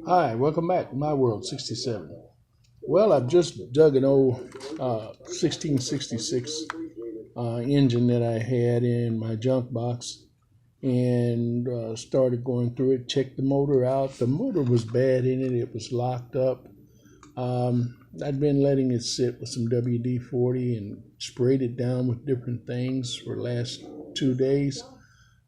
Hi, welcome back to My World 67. Well, I've just dug an old 1666 engine that I had in my junk box and started going through it, checked the motor out. The motor was bad in it. It was locked up. I'd been letting it sit with some WD-40 and sprayed it down with different things for the last 2 days.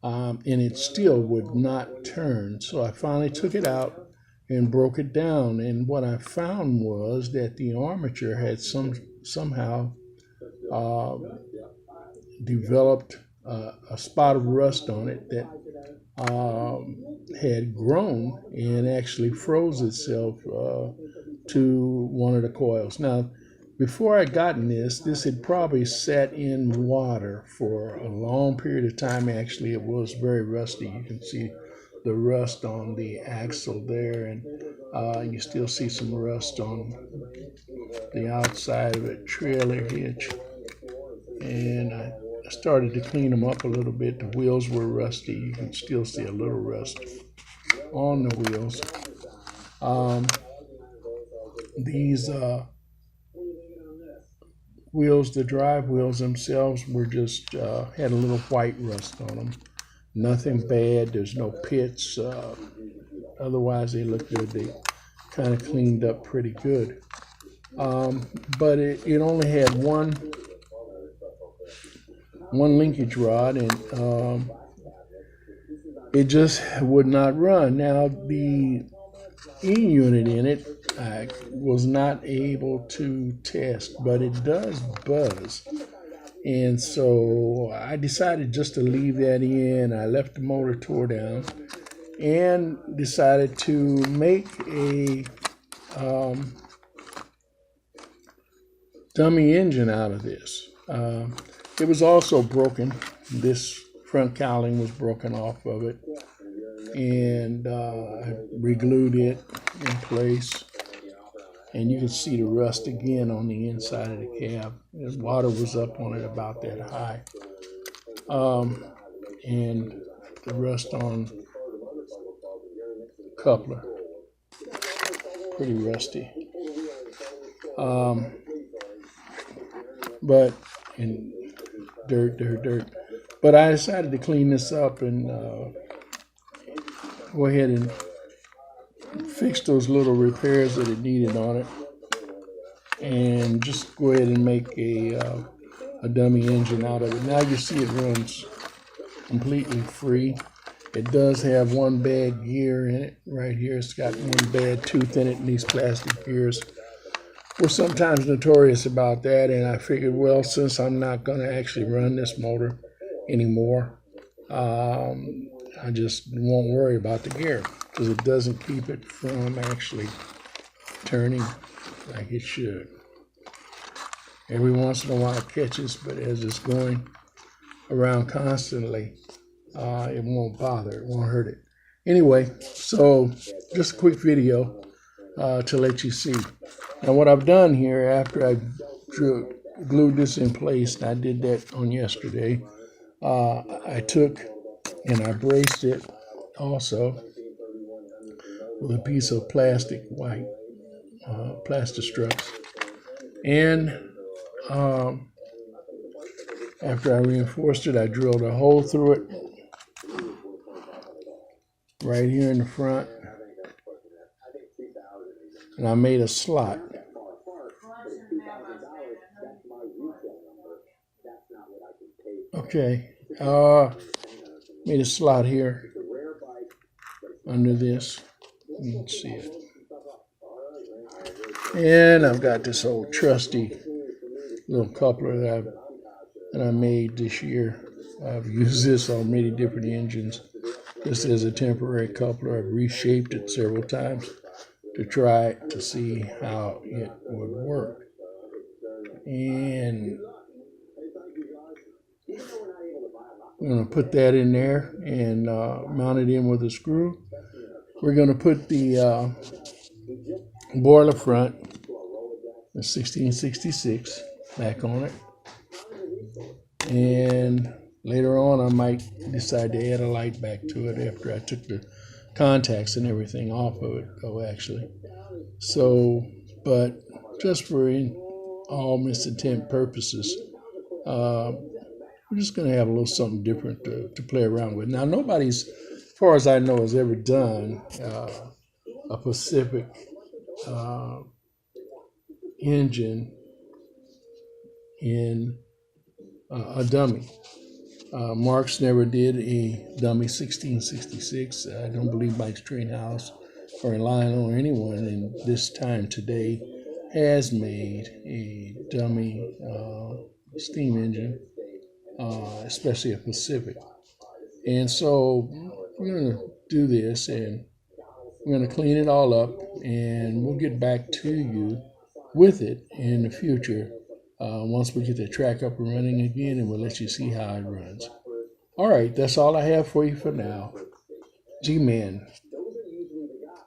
And it still would not turn. So I finally took it out and broke it down. And what I found was that the armature had somehow developed a spot of rust on it that had grown and actually froze itself to one of the coils. Now, before I gotten this had probably sat in water for a long period of time. Actually, it was very rusty. You can see the rust on the axle there, and you still see some rust on the outside of it, trailer hitch. And I started to clean them up a little bit. The wheels were rusty. You can still see a little rust on the wheels. These wheels, the drive wheels themselves, were just had a little white rust on them. Nothing bad. There's no pits. Otherwise, they look good. They kind of cleaned up pretty good. But it only had one linkage rod, and it just would not run. Now, the E-unit in it I was not able to test, but it does buzz. And so I decided just to leave that in. I left the motor tore down and decided to make a dummy engine out of this. It was also broken. This front cowling was broken off of it, and I re-glued it in place. And you can see the rust again on the inside of the cab. The water was up on it about that high. And the rust on the coupler, pretty rusty. But in dirt. But I decided to clean this up and go ahead and fix those little repairs that it needed on it, and just go ahead and make a dummy engine out of it. Now you see it runs completely free. It does have one bad gear in it right here. It's got one bad tooth in it, and these plastic gears were sometimes notorious about that. And I figured, well, since I'm not going to actually run this motor anymore, I just won't worry about the gear, because it doesn't keep it from actually turning like it should. Every once in a while it catches, but as it's going around constantly, it won't bother, it won't hurt it. Anyway, so just a quick video to let you see. Now what I've done here, after I glued this in place, and I did that on yesterday, I took and I braced it also with a piece of plastic, white Plastistruts. And after I reinforced it, I drilled a hole through it right here in the front, and I made a slot. Okay, made a slot here under this. You can see it. And I've got this old trusty little coupler that I made this year. I've used this on many different engines. This is a temporary coupler. I've reshaped it several times to try it to see how it would work. And I'm going to put that in there and mount it in with a screw. We're going to put the boiler front, the 1666, back on it. And later on, I might decide to add a light back to it after I took the contacts and everything off of it, though, actually. So, but just for all intent purposes, we're just going to have a little something different to play around with. Now, nobody's, as far as I know, has ever done a Pacific engine in a dummy. Marx never did a dummy 1666. I don't believe Mike Stringhouse or Lionel or anyone in this time today has made a dummy steam engine, especially a Pacific. And so we're going to do this, and we're going to clean it all up, and we'll get back to you with it in the future once we get the track up and running again, and we'll let you see how it runs. All right, that's all I have for you for now. G-Man,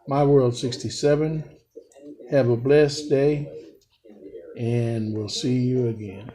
My World 67. Have a blessed day, and we'll see you again.